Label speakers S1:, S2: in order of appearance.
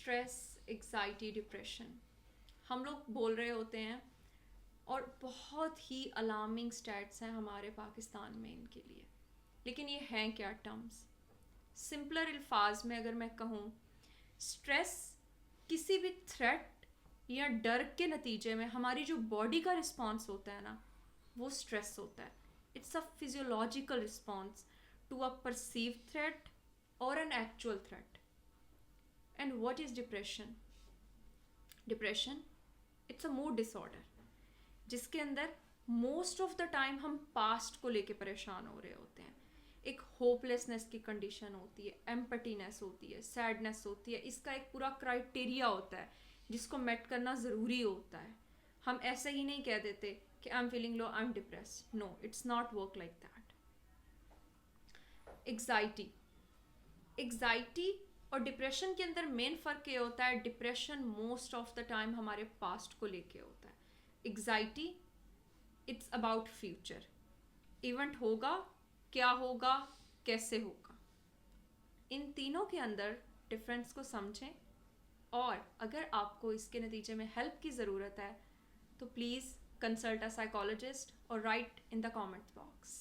S1: Stress, anxiety, depression, हम लोग बोल रहे होते हैं और बहुत ही अलार्मिंग स्टैट्स हैं हमारे पाकिस्तान में इनके लिए। लेकिन ये हैं क्या टर्म्स? सिंपलर अल्फाज में अगर मैं कहूँ, स्ट्रेस किसी भी थ्रेट या डर के नतीजे में हमारी जो बॉडी का रिस्पॉन्स होता है ना, वो स्ट्रेस होता है। It's a physiological response to a perceive threat और an actual threat. And what is depression? Depression it's a mood disorder जिसके अंदर मोस्ट ऑफ द टाइम हम पास्ट को लेके परेशान हो रहे होते हैं। एक होपलेसनेस की कंडीशन होती है, एम्पटीनेस होती है, सैडनेस होती है। इसका एक पूरा क्राइटेरिया होता है जिसको मेट करना ज़रूरी होता है। हम ऐसे ही नहीं कह देते कि I am feeling low, I am depress. No, it's not work like that. Anxiety, anxiety और डिप्रेशन के अंदर मेन फ़र्क ये होता है, depression most of the time हमारे पास्ट को लेके होता है। Anxiety it's about future, event होगा, क्या होगा, कैसे होगा। इन तीनों के अंदर डिफरेंस को समझें, और अगर आपको इसके नतीजे में हेल्प की ज़रूरत है तो प्लीज़ कंसल्ट अ साइकोलॉजिस्ट और right in the comment box.